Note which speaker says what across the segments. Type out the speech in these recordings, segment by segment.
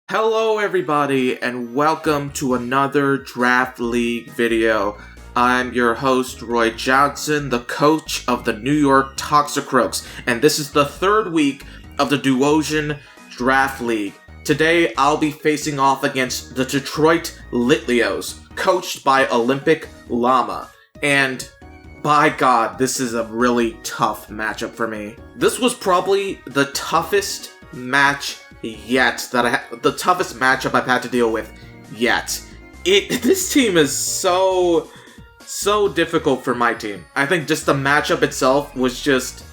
Speaker 1: Hello everybody and welcome to another Draft League video. I'm your host Roy Johnson, the coach of the New York Toxicroaks, and this is the third week of the Duosian Draft League. Today I'll be facing off against the Detroit Litleos, coached by Olympic Llama, and by God, this is a really tough matchup for me. This was probably the toughest match yet the toughest matchup I've had to deal with yet. This team is so difficult for my team. I think just the matchup itself was just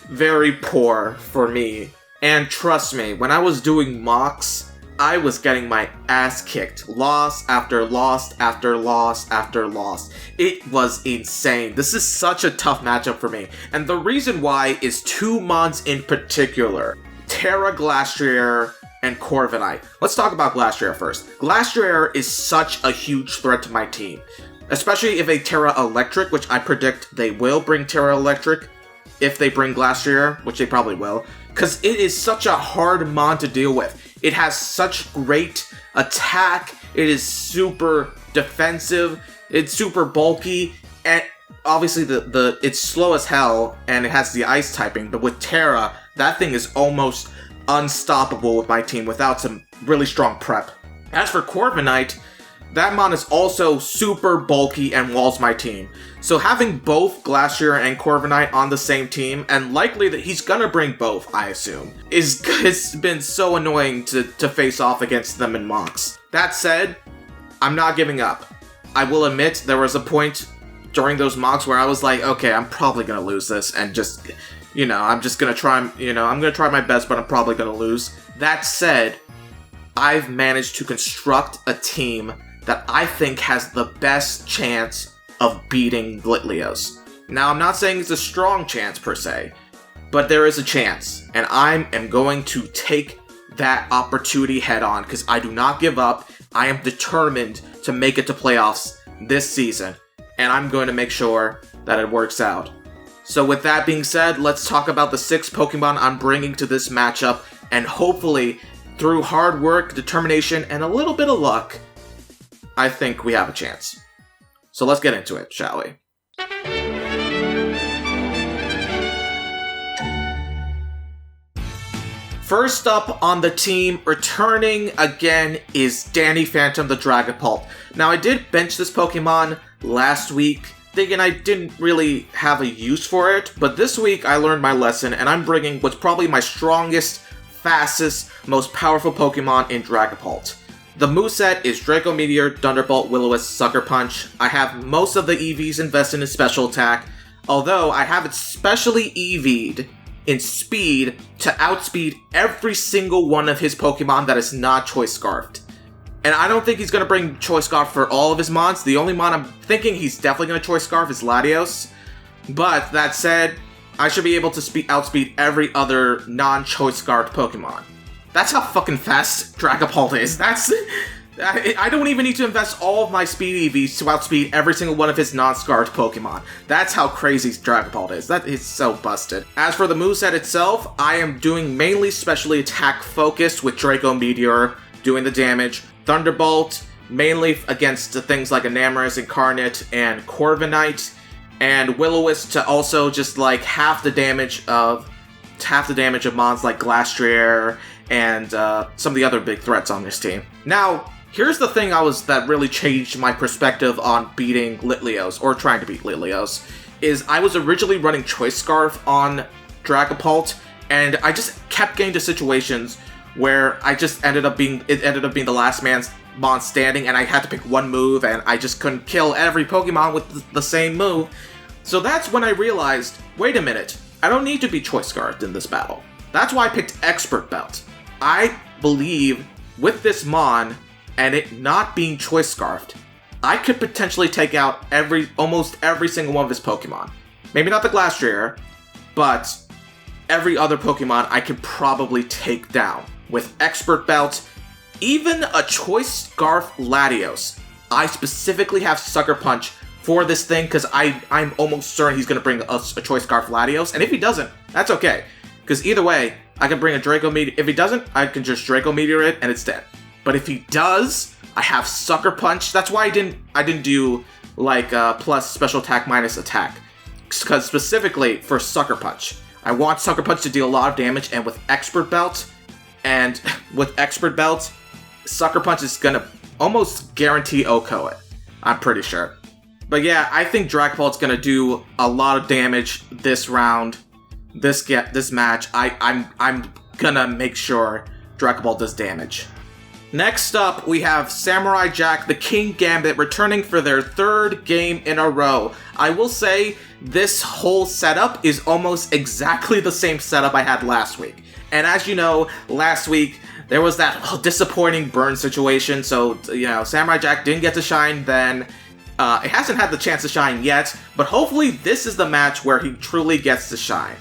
Speaker 1: very poor for me. And trust me, when I was doing mocks, I was getting my ass kicked. Loss after loss after loss after loss. It was insane. This is such a tough matchup for me. And the reason why is two mons in particular. Tera Glastrier and Corviknight. Let's talk about Glastrier first. Glastrier is such a huge threat to my team. Especially if a Tera Electric, which I predict they will bring Tera Electric, if they bring Glastrier, which they probably will, because it is such a hard mon to deal with. It has such great attack, it is super defensive, it's super bulky, and obviously it's slow as hell, and it has the ice typing, but with Tera, that thing is almost unstoppable with my team without some really strong prep. As for Corviknight, that mon is also super bulky and walls my team. So having both Glastrier and Corviknight on the same team, and likely that he's gonna bring both, I assume, it's been so annoying to face off against them in mocks. That said, I'm not giving up. I will admit there was a point during those mocks where I was like, okay, I'm probably gonna lose this, and just, I'm just gonna try, I'm gonna try my best, but I'm probably gonna lose. That said, I've managed to construct a team that I think has the best chance of beating Litleos. Now, I'm not saying it's a strong chance per se, but there is a chance, and I am going to take that opportunity head on, because I do not give up. I am determined to make it to playoffs this season, and I'm going to make sure that it works out. So with that being said, let's talk about the 6 Pokemon I'm bringing to this matchup, and hopefully, through hard work, determination, and a little bit of luck, I think we have a chance. So let's get into it, shall we? First up on the team, returning again, is Danny Phantom the Dragapult. Now, I did bench this Pokemon last week, thinking I didn't really have a use for it, but this week I learned my lesson, and I'm bringing what's probably my strongest, fastest, most powerful Pokemon in Dragapult. The moveset is Draco Meteor, Thunderbolt, Will-O-Wisp, Sucker Punch. I have most of the EVs invested in special attack, although I have it specially EV'd in speed to outspeed every single one of his Pokemon that is not Choice Scarfed. And I don't think he's going to bring Choice Scarf for all of his mons. The only mon I'm thinking he's definitely going to Choice Scarf is Latios. But that said, I should be able to outspeed every other non-Choice Scarfed Pokemon. That's how fucking fast Dragapult is. I don't even need to invest all of my speed EVs to outspeed every single one of his non-scarred Pokemon. That's how crazy Dragapult is. That is so busted. As for the moveset itself, I am doing mainly specially attack focused with Draco Meteor doing the damage. Thunderbolt, mainly against things like Enamorus, Incarnate, and Corviknight. And Will-O-Wisp to also just like half the damage of mons like Glastrier and some of the other big threats on this team. Now, here's the thing that really changed my perspective on beating Litleos, or trying to beat Litleos, is I was originally running Choice Scarf on Dragapult, and I just kept getting to situations where I just ended up being the last mon standing, and I had to pick one move, and I just couldn't kill every Pokemon with the same move. So that's when I realized, wait a minute, I don't need to be Choice Scarfed in this battle. That's why I picked Expert Belt. I believe with this mon, and it not being Choice Scarfed, I could potentially take out almost every single one of his Pokemon. Maybe not the Glastrier, but every other Pokemon I could probably take down. With Expert Belt, even a Choice Scarf Latios, I specifically have Sucker Punch for this thing because I'm almost certain he's going to bring us a Choice Scarf Latios, and if he doesn't, that's okay. Because either way, I can bring a Draco Meteor. If he doesn't, I can just Draco Meteor it, and it's dead. But if he does, I have Sucker Punch. That's why I didn't do like plus special attack minus attack, because specifically for Sucker Punch, I want Sucker Punch to deal a lot of damage, and with Expert Belt, Sucker Punch is gonna almost guarantee OHKO it. I'm pretty sure. But yeah, I think Dragon Ball's gonna do a lot of damage this round, this match. I'm gonna make sure Dragon Ball does damage. Next up, we have Samurai Jack, the King Gambit, returning for their third game in a row. I will say, this whole setup is almost exactly the same setup I had last week. And as you know, last week, there was that disappointing burn situation, so, Samurai Jack didn't get to shine then. It hasn't had the chance to shine yet, but hopefully this is the match where he truly gets to shine.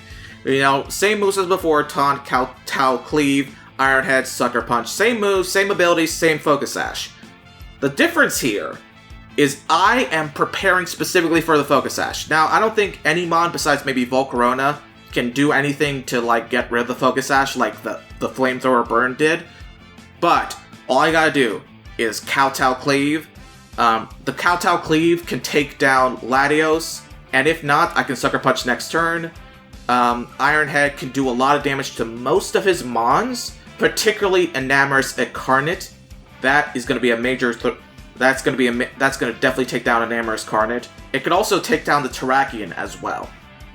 Speaker 1: Same moves as before, Taunt, Tao, Cleave, Iron Head, Sucker Punch. Same moves, same abilities, same Focus Sash. The difference here is I am preparing specifically for the Focus Sash. Now, I don't think any mon besides maybe Volcarona can do anything to get rid of the Focus Sash like the Flamethrower Burn did. But all I gotta do is Kowtow Cleave. The Kowtow Cleave can take down Latios, and if not, I can Sucker Punch next turn. Iron Head can do a lot of damage to most of his mons, particularly Enamorous Incarnate. That is going to be a major. That's going to definitely take down Enamorous Incarnate. It could also take down the Terrakion as well.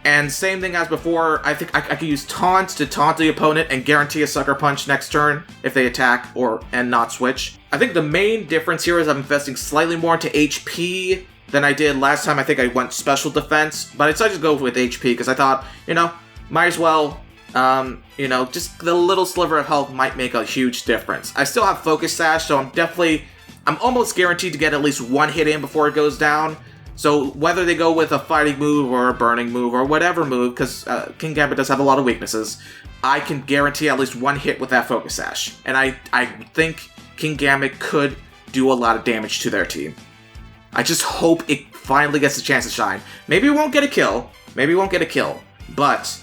Speaker 1: And same thing as before, I think I could use Taunt to taunt the opponent and guarantee a Sucker Punch next turn if they attack and not switch. I think the main difference here is I'm investing slightly more into HP than I did last time. I think I went Special Defense, but I decided to go with HP because I thought, might as well, just the little sliver of health might make a huge difference. I still have Focus Sash, so I'm almost guaranteed to get at least one hit in before it goes down. So whether they go with a fighting move or a burning move or whatever move, because King Gambit does have a lot of weaknesses, I can guarantee at least one hit with that Focus Sash. And I think King Gambit could do a lot of damage to their team. I just hope it finally gets a chance to shine. Maybe it won't get a kill, but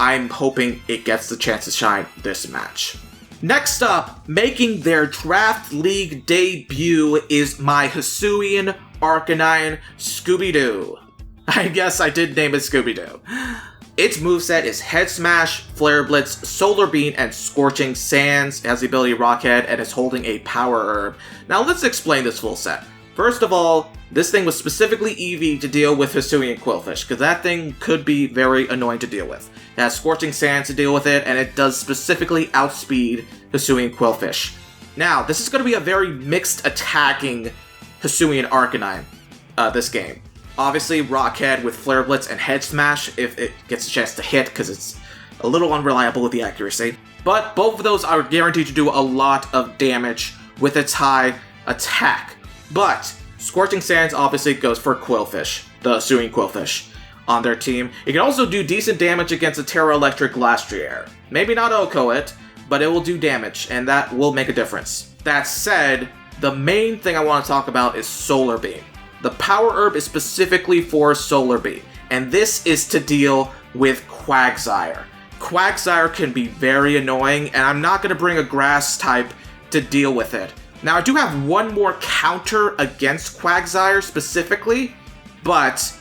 Speaker 1: I'm hoping it gets the chance to shine this match. Next up, making their Draft League debut is my Hisuian Arcanine Scooby-Doo. I guess I did name it Scooby-Doo. Its moveset is Head Smash, Flare Blitz, Solar Beam, and Scorching Sands. It has the ability Rockhead and is holding a Power Herb. Now let's explain this full set. First of all, this thing was specifically EV to deal with Hisuian Qwilfish, because that thing could be very annoying to deal with. It has Scorching Sands to deal with it, and it does specifically outspeed Hisuian Qwilfish. Now, this is going to be a very mixed attacking Hisuian Arcanine, this game. Obviously, Rockhead with Flare Blitz and Head Smash if it gets a chance to hit, because it's a little unreliable with the accuracy. But both of those are guaranteed to do a lot of damage with its high attack. But Scorching Sands obviously goes for Qwilfish, the Hisuian Qwilfish, on their team. It can also do decent damage against a Terra Electric Glastrier. Maybe not OHKO it, but it will do damage, and that will make a difference. That said, the main thing I want to talk about is Solar Beam. The Power Herb is specifically for Solar Beam, and this is to deal with Quagsire. Quagsire can be very annoying, and I'm not going to bring a Grass type to deal with it. Now, I do have one more counter against Quagsire specifically, but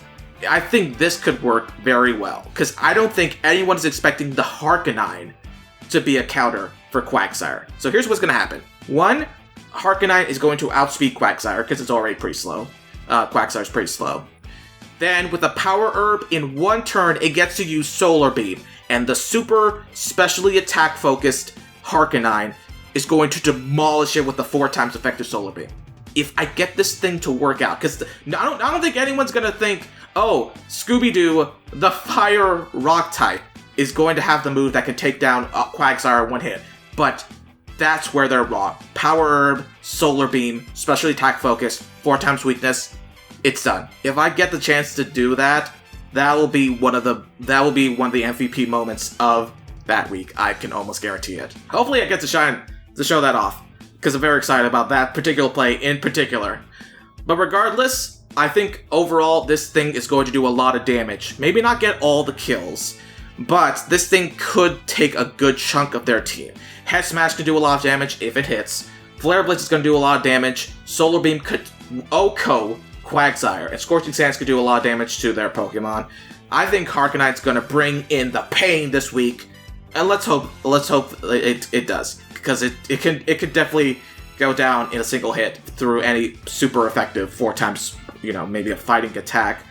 Speaker 1: I think this could work very well, because I don't think anyone is expecting the Harkanine to be a counter for Quagsire. So here's what's going to happen. One, Harkanine is going to outspeed Quagsire, because it's already pretty slow. Quagsire's pretty slow. Then, with a Power Herb, in one turn, it gets to use Solar Beam, and the super specially attack-focused Harkanine is going to demolish it with the 4 times effective Solar Beam. If I get this thing to work out, because I don't think anyone's going to think, oh, Scooby-Doo, the Fire Rock type, is going to have the move that can take down Quagsire in one hit. But that's where they're wrong. Power Herb, Solar Beam, specially attack focus, 4 times weakness, it's done. If I get the chance to do that, that will be one of the MVP moments of that week. I can almost guarantee it. Hopefully I get to shine to show that off, because I'm very excited about that particular play in particular. But regardless, I think overall this thing is going to do a lot of damage. Maybe not get all the kills, but this thing could take a good chunk of their team. Head Smash can do a lot of damage if it hits. Flare Blitz is going to do a lot of damage. Solar Beam could OHKO Quagsire, and Scorching Sands could do a lot of damage to their Pokemon. I think Harkonite's going to bring in the pain this week, and let's hope it does, because it could definitely go down in a single hit through any super effective 4 times, maybe a fighting attack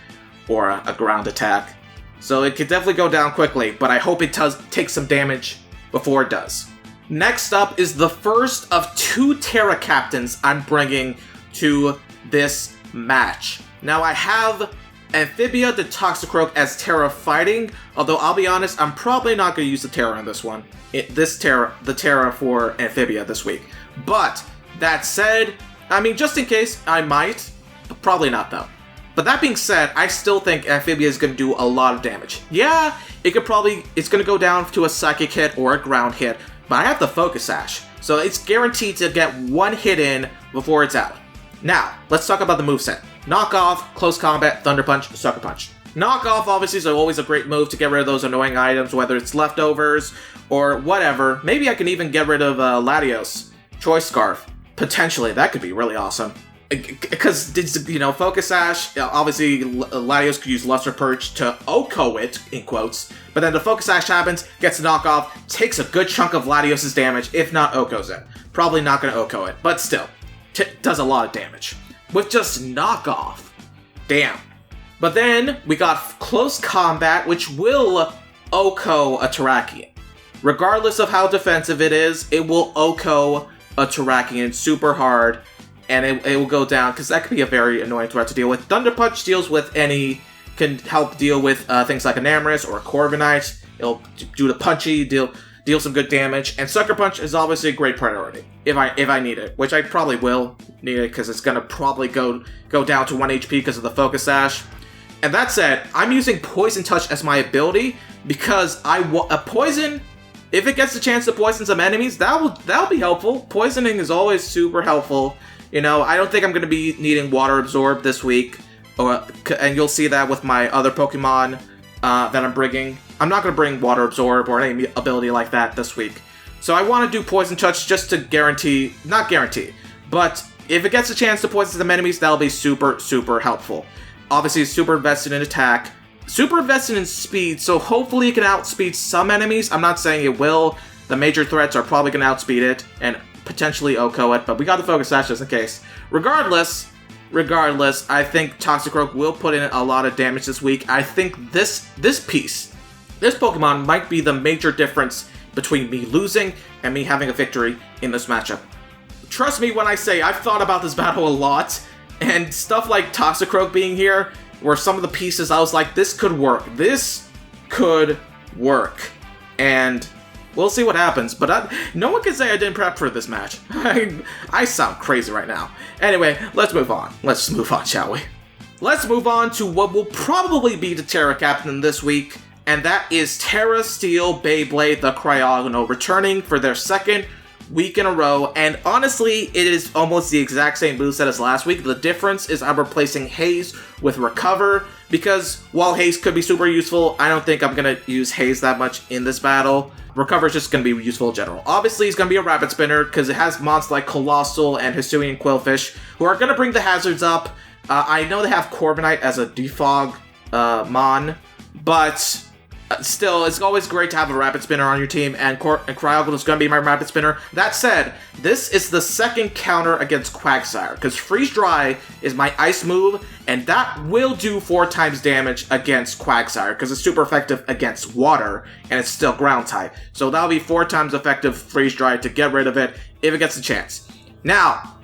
Speaker 1: or a ground attack. So it could definitely go down quickly, but I hope it does take some damage before it does. Next up is the first of 2 Tera Captains I'm bringing to this match. Now I have Amphibia the Toxicroak as Tera Fighting, although I'll be honest, I'm probably not going to use the Tera in this one. The Tera for Amphibia this week. But, that said, just in case, I might. Probably not though. But that being said, I still think Amphibia is going to do a lot of damage. Yeah, it's going to go down to a Psychic hit or a Ground hit, but I have the Focus Sash, so it's guaranteed to get 1 hit in before it's out. Now, let's talk about the moveset. Knock Off, Close Combat, Thunder Punch, Sucker Punch. Knock Off obviously is always a great move to get rid of those annoying items, whether it's leftovers or whatever. Maybe I can even get rid of Latios, Choice Scarf. Potentially, that could be really awesome. Because, Focus Sash, obviously Latios could use Luster Purge to OHKO it, in quotes, but then the Focus Sash happens, gets a knockoff, takes a good chunk of Latios' damage, if not OHKOs it. Probably not going to OHKO it, but still, does a lot of damage. With just knockoff. Damn. But then, we got Close Combat, which will OHKO a Terrakion. Regardless of how defensive it is, it will OHKO a Terrakion super hard, and it will go down, because that could be a very annoying threat to deal with. Thunder Punch can help deal with things like Enamorus or Corviknight. It'll do the punchy, deal some good damage, and Sucker Punch is obviously a great priority, if I need it, which I probably will need it, because it's going to probably go down to 1 HP because of the Focus Sash. And that said, I'm using Poison Touch as my ability, because a Poison, if it gets the chance to poison some enemies, that'll be helpful. Poisoning is always super helpful. I don't think I'm going to be needing Water Absorb this week, and you'll see that with my other Pokemon that I'm bringing. I'm not going to bring Water Absorb or any ability like that this week. So I want to do Poison Touch just to not guarantee, but if it gets a chance to poison some enemies, that'll be super, super helpful. Obviously, it's super invested in attack, super invested in speed, so hopefully it can outspeed some enemies. I'm not saying it will. The major threats are probably going to outspeed it, and potentially OHKO it, but we got the Focus Sash just in case. Regardless, I think Toxicroak will put in a lot of damage this week. I think this Pokemon might be the major difference between me losing and me having a victory in this matchup. Trust me when I say I've thought about this battle a lot, and stuff like Toxicroak being here were some of the pieces I was like, this could work. This could work. And we'll see what happens, but no one can say I didn't prep for this match. I sound crazy right now. Anyway, let's move on. Let's move on, shall we? Let's move on to what will probably be the Tera Captain this week, and that is Tera Steel Beyblade the Cryogonal, returning for their 2nd week in a row, and honestly, it is almost the exact same moveset as last week. The difference is I'm replacing Haze with Recover, because while Haze could be super useful, I don't think I'm going to use Haze that much in this battle. Recover is just going to be useful in general. Obviously, it's going to be a Rapid Spinner, because it has monsters like Colossal and Hisuian Quillfish, who are going to bring the hazards up. I know they have Corviknight as a defog mon, but still, it's always great to have a Rapid Spinner on your team, and Cryogonal is going to be my Rapid Spinner. That said, this is the 2nd counter against Quagsire, because Freeze Dry is my Ice move, and that will do 4 times damage against Quagsire, because it's super effective against Water, and it's still Ground type. So that'll be 4 times effective Freeze Dry to get rid of it, if it gets a chance. Now,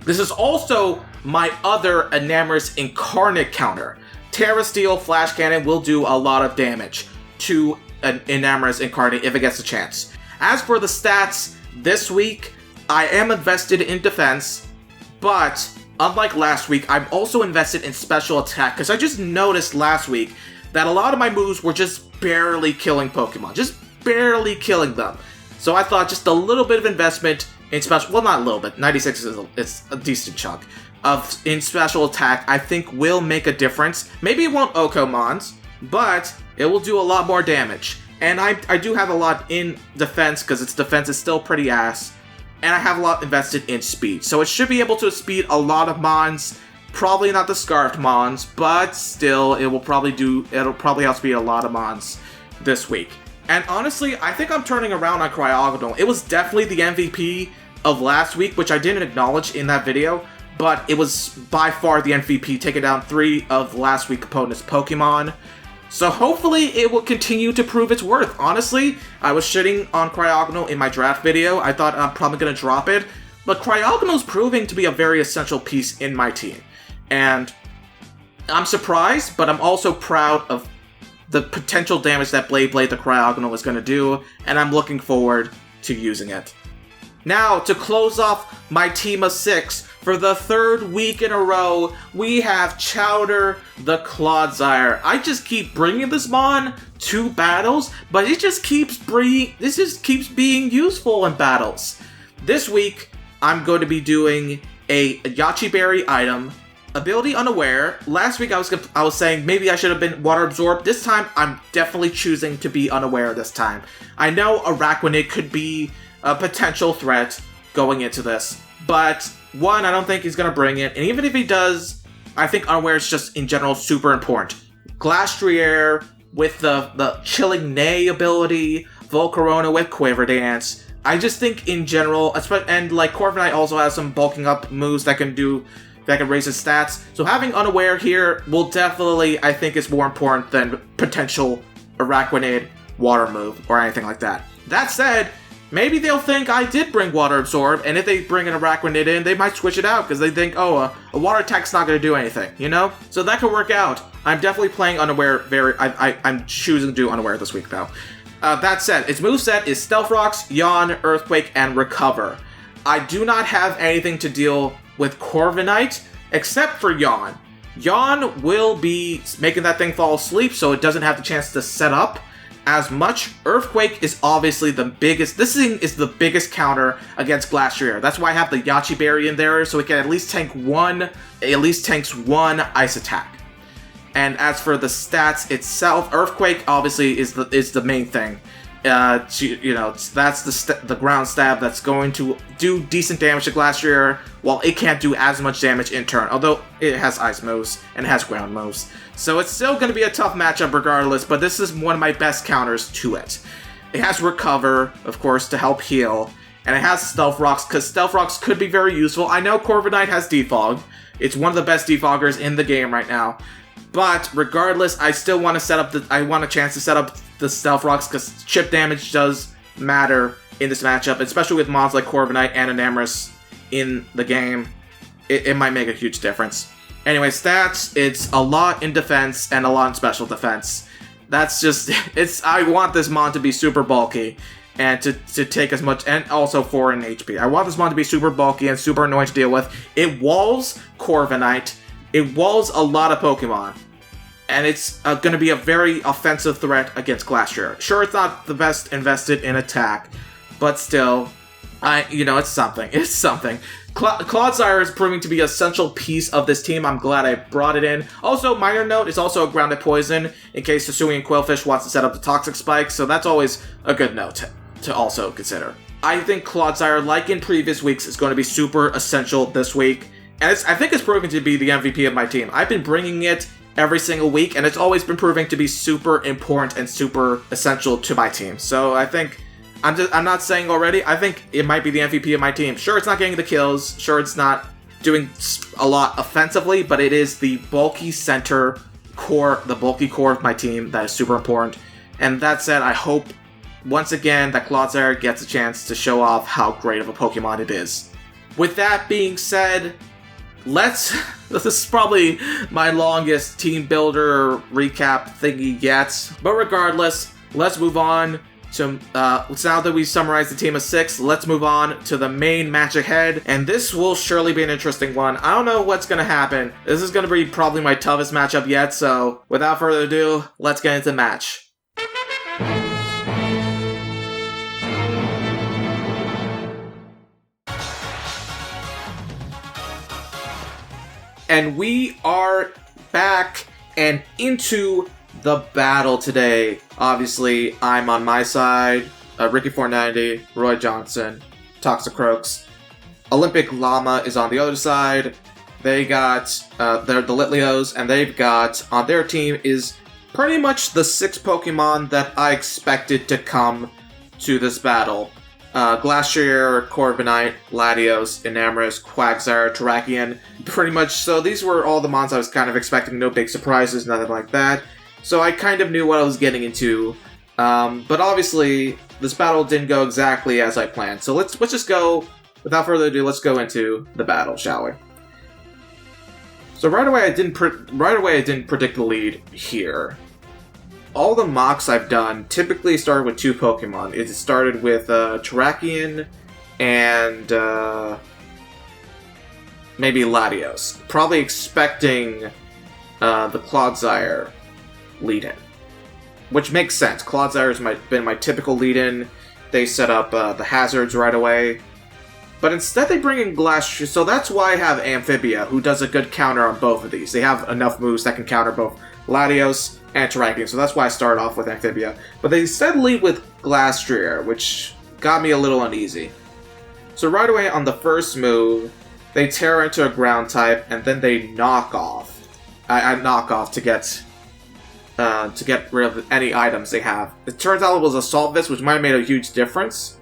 Speaker 1: this is also my other Enamorus Incarnate counter. Tera Steel Flash Cannon will do a lot of damage to an Enamorus Incarnate if it gets a chance. As for the stats, this week, I am invested in defense, but unlike last week, I'm also invested in special attack, because I just noticed last week that a lot of my moves were just barely killing Pokemon, just barely killing them. So I thought just a little bit of investment in special, well, not a little bit, 96 is a decent chunk, in special attack, I think will make a difference. Maybe it won't OHKO Mons, but it will do a lot more damage. And I do have a lot in defense, because its defense is still pretty ass. and I have a lot invested in speed. So it should be able to speed a lot of mons. Probably not the Scarfed mons, but still, it'll probably outspeed a lot of mons this week. And honestly, I think I'm turning around on Cryogonal. It was definitely the MVP of last week, which I didn't acknowledge in that video, but it was by far the MVP, taking down 3 of last week's opponent's Pokemon. So hopefully it will continue to prove its worth. Honestly, I was shitting on Cryogonal in my draft video. I thought I'm probably going to drop it, but Cryogonal's proving to be a very essential piece in my team. And I'm surprised, but I'm also proud of the potential damage that Blade the Cryogonal is going to do, and I'm looking forward to using it. Now, to close off my team of 6, for the 3rd week in a row, we have Chowder the Clodsire. I just keep bringing this mon to battles, but it just keeps being useful in battles. This week, I'm going to be doing a Yache Berry item, ability Unaware. Last week I was saying maybe I should have been Water Absorb. This time I'm definitely choosing to be Unaware this time. I know Araquanid could be a potential threat going into this, but one, I don't think he's going to bring it, and even if he does, I think Unaware is just in general super important. Glastrier with the Chilling Neigh ability, Volcarona with Quiver Dance. I just think in general, and like Corviknight also has some bulking up moves that can raise his stats. So having Unaware here will definitely, I think, is more important than potential Araquanid water move or anything like that. That said, maybe they'll think I did bring Water Absorb, and if they bring an Araquanid in, they might switch it out because they think, oh, a water attack's not going to do anything, you know? So that could work out. I'm definitely playing Unaware I'm choosing to do Unaware this week, though. That said, its moveset is Stealth Rocks, Yawn, Earthquake, and Recover. I do not have anything to deal with Corviknight, except for Yawn. Yawn will be making that thing fall asleep, so it doesn't have the chance to set up as much. Earthquake is obviously the biggest. This thing is the biggest counter against Glastrier. That's why I have the Yache Berry in there, so it can at least tanks one ice attack. And as for the stats itself, Earthquake obviously is the main thing. That's the ground stab that's going to do decent damage to Glastrier, while it can't do as much damage in turn, although it has ice moves and it has ground moves. So it's still going to be a tough matchup regardless, but this is one of my best counters to it. It has Recover, of course, to help heal, and it has Stealth Rocks, because Stealth Rocks could be very useful. I know Corviknight has Defog. It's one of the best defoggers in the game right now. But regardless, I still want a chance to set up the Stealth Rocks, because chip damage does matter in this matchup, especially with mons like Corviknight and Enamorus in the game. It might make a huge difference. Anyway, stats, it's a lot in defense and a lot in special defense. That's just, I want this mon to be super bulky and to take as much, and also 4 in HP. I want this mon to be super bulky and super annoying to deal with. It walls Corviknight. It walls a lot of Pokemon. And it's going to be a very offensive threat against Glastrier. Sure, it's not the best invested in attack, but still, it's something. It's something. Clodsire is proving to be an essential piece of this team. I'm glad I brought it in. Also, minor note, it's also a grounded poison in case Hisuian Quillfish wants to set up the Toxic Spike, so that's always a good note to also consider. I think Clodsire, like in previous weeks, is going to be super essential this week, and I think it's proving to be the MVP of my team. I've been bringing it every single week, and it's always been proving to be super important and super essential to my team. So I think, I'm not saying already, I think it might be the MVP of my team. Sure, it's not getting the kills, sure, it's not doing a lot offensively, but it is the bulky center core, the bulky core of my team that is super important. And that said, I hope, once again, that Clodsire gets a chance to show off how great of a Pokemon it is. With that being said, this is probably my longest team builder recap thingy yet, but regardless, let's move on to, now that we've summarized the team of 6, let's move on to the main match ahead, and this will surely be an interesting one. I don't know what's going to happen. This is going to be probably my toughest matchup yet, so without further ado, let's get into the match. And we are back and into the battle today. Obviously, I'm on my side, Ricky490, Roy Johnson, Toxicroaks. Olympic Llama is on the other side. They got, they're the Litleos, and they've got, on their team, is pretty much the 6 Pokemon that I expected to come to this battle. Glastrier, Corviknight, Latios, Enamorus, Quagsire, Terrakion. Pretty much, so these were all the mons I was kind of expecting. No big surprises, nothing like that. So I kind of knew what I was getting into. But obviously, this battle didn't go exactly as I planned. So let's just go, without further ado, let's go into the battle, shall we? So right away I didn't predict the lead here. All the mocks I've done typically started with 2 Pokemon. It started with Terrakion and maybe Latios. Probably expecting the Clodsire lead-in. Which makes sense. Clodsire has been my typical lead-in. They set up the hazards right away. But instead they bring in Glastrier, so that's why I have Amphibia, who does a good counter on both of these. They have enough moves that can counter both Latios and Terrakion, so that's why I started off with Amphibia. But they instead lead with Glastrier, which got me a little uneasy. So right away on the first move, they tear into a ground type, and then they knock off. I knock off to get rid of any items they have. It turns out it was Assault Vest, which might have made a huge difference.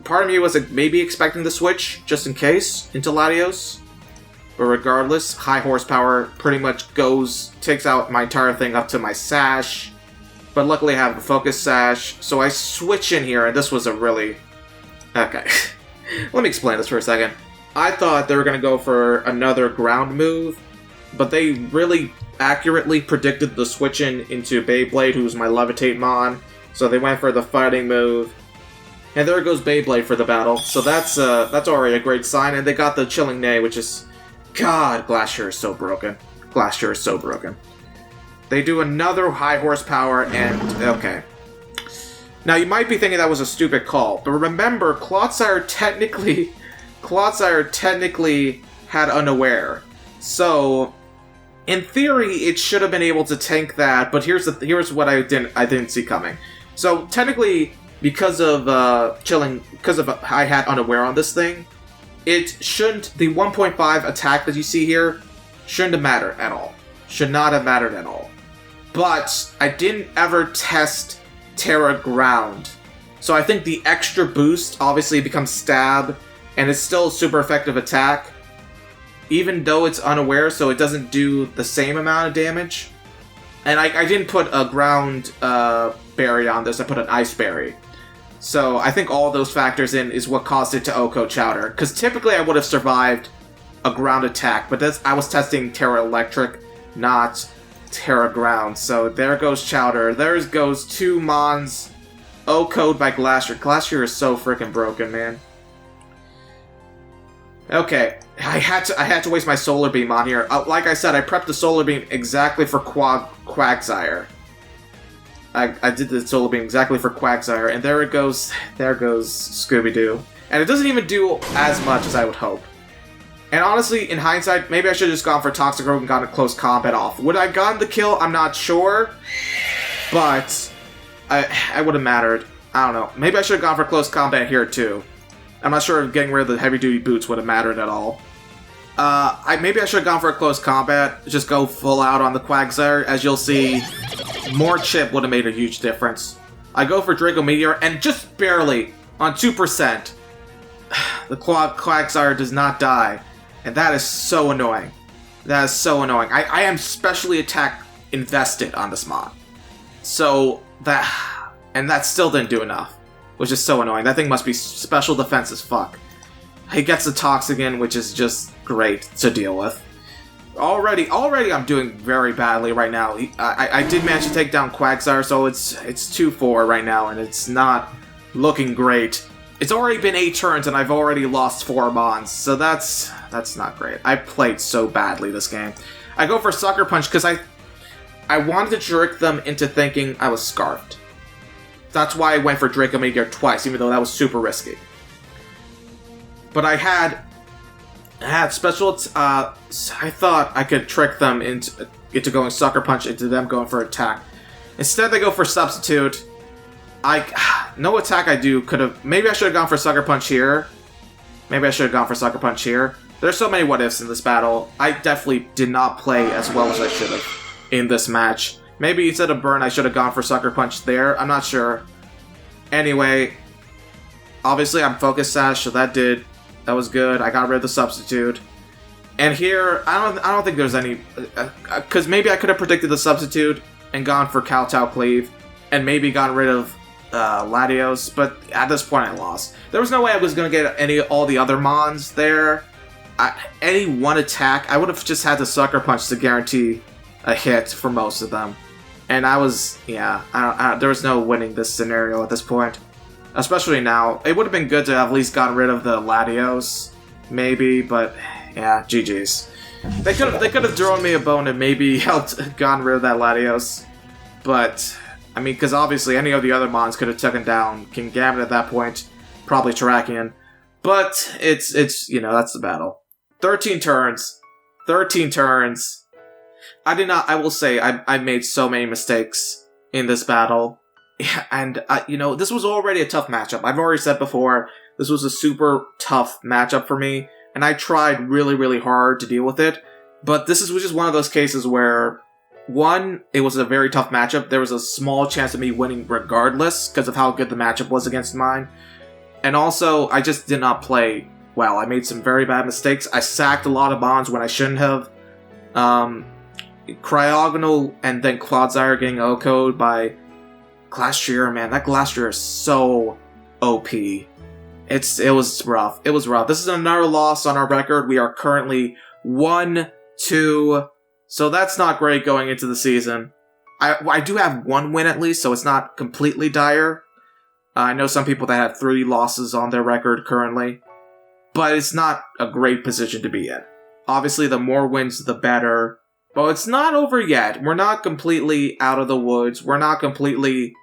Speaker 1: Part of me was maybe expecting the switch, just in case, into Latios. But regardless, high horsepower pretty much takes out my entire thing up to my Sash. But luckily I have the Focus Sash, so I switch in here, and this was a really... Okay. Let me explain this for a second. I thought they were going to go for another ground move, but they really accurately predicted the switch into Beyblade, who's my Levitate Mon. So they went for the fighting move. And there goes Beyblade for the battle, so that's already a great sign, and they got the Chilling Neigh, which is... God, Glastrier is so broken. Glastrier is so broken. They do another high horsepower, and... Okay. Now, you might be thinking that was a stupid call, but remember, Clodsire technically had Unaware. So, in theory, it should have been able to tank that, but here's what I didn't see coming. So, technically... Because of I had Unaware on this thing, the 1.5 attack that you see here shouldn't have mattered at all. Should not have mattered at all. But I didn't ever test Terra Ground. So I think the extra boost obviously becomes Stab, and it's still a super effective attack. Even though it's Unaware, so it doesn't do the same amount of damage. And I didn't put a Ground Berry on this, I put an Ice Berry. So I think all those factors in is what caused it to OHKO Chowder. Because typically I would have survived a ground attack, but I was testing Terra Electric, not Terra Ground. So there goes Chowder. There goes 2 Mons OHKO'd by Glastrier. Glastrier is so freaking broken, man. Okay, I had to waste my Solar Beam on here. Like I said, I prepped the Solar Beam exactly for Quagsire. I did the Solar Beam exactly for Quagsire, and there goes Scooby-Doo. And it doesn't even do as much as I would hope. And honestly, in hindsight, maybe I should have just gone for Toxicroak and gotten a close combat off. Would I have gotten the kill? I'm not sure. But I would have mattered. I don't know. Maybe I should have gone for close combat here too. I'm not sure if getting rid of the heavy-duty boots would have mattered at all. Maybe I should have gone for a close combat. Just go full out on the Quagsire. As you'll see, more chip would have made a huge difference. I go for Draco Meteor, and just barely, on 2%, the Quagsire does not die. And that is so annoying. That is so annoying. I am specially attack invested on this mod. So, and that still didn't do enough. Which is so annoying. That thing must be special defense as fuck. He gets the Toxicroak, which is just great to deal with. Already I'm doing very badly right now. I did manage to take down Quagsire, so it's 2-4 right now, and it's not looking great. It's already been 8 turns, and I've already lost 4 Mons, so that's not great. I played so badly this game. I go for Sucker Punch because I wanted to trick them into thinking I was Scarfed. That's why I went for Draco Meteor twice, even though that was super risky. But I had special... I thought I could trick them into going Sucker Punch, into them going for attack. Instead, they go for Substitute. No attack I do could have... Maybe I should have gone for Sucker Punch here, Maybe I should have gone for Sucker Punch here. There's so many what-ifs in this battle. I definitely did not play as well as I should have in this match. Maybe instead of Burn, I should have gone for Sucker Punch there. I'm not sure. Anyway, obviously I'm Focus Sash, so that was good. I got rid of the Substitute. And here, I don't think there's any... Because maybe I could have predicted the Substitute and gone for Kowtow Cleave, and maybe gotten rid of Latios, but at this point I lost. There was no way I was going to get all the other Mons there. Any one attack, I would have just had to Sucker Punch to guarantee a hit for most of them. And I was, yeah, there was no winning this scenario at this point. Especially now. It would have been good to have at least gotten rid of the Latios, maybe, but yeah, GG's. They could have thrown me a bone and maybe helped gotten rid of that Latios. But, I mean, because obviously any of the other Mons could have taken down Kingambit at that point, probably Terrakion. But it's that's the battle. 13 turns. 13 turns. I will say, I made so many mistakes in this battle. Yeah, and, this was already a tough matchup. I've already said before, this was a super tough matchup for me, and I tried really, really hard to deal with it. But this was just one of those cases where, one, it was a very tough matchup. There was a small chance of me winning regardless, because of how good the matchup was against mine. And also, I just did not play well. I made some very bad mistakes. I sacked a lot of Mons when I shouldn't have. Cryogonal and then Clodsire getting O-code by Glastrier, man. That Glastrier is so OP. It was rough. It was rough. This is another loss on our record. We are currently 1-2. So that's not great going into the season. I do have one win at least, so it's not completely dire. I know some people that have 3 losses on their record currently, but it's not a great position to be in. Obviously, the more wins, the better. But it's not over yet. We're not completely out of the woods. We're not completely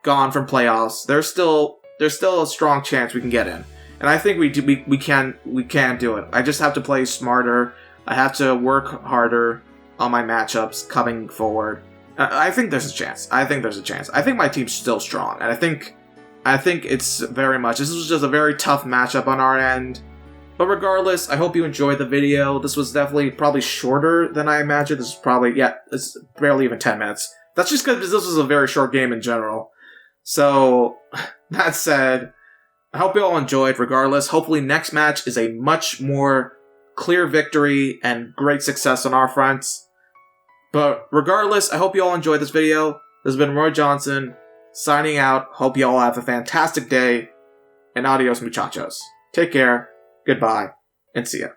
Speaker 1: gone from playoffs. There's still a strong chance we can get in, and I think we can do it. I just have to play smarter. I have to work harder on my matchups coming forward. I think there's a chance. I think my team's still strong, and I think it's very much. This was just a very tough matchup on our end. But regardless, I hope you enjoyed the video. This was definitely probably shorter than I imagined. This is probably, it's barely even 10 minutes. That's just because this was a very short game in general. So, that said, I hope you all enjoyed regardless. Hopefully next match is a much more clear victory and great success on our fronts. But regardless, I hope you all enjoyed this video. This has been Roy Johnson, signing out. Hope you all have a fantastic day. And adios, muchachos. Take care. Goodbye, and see ya.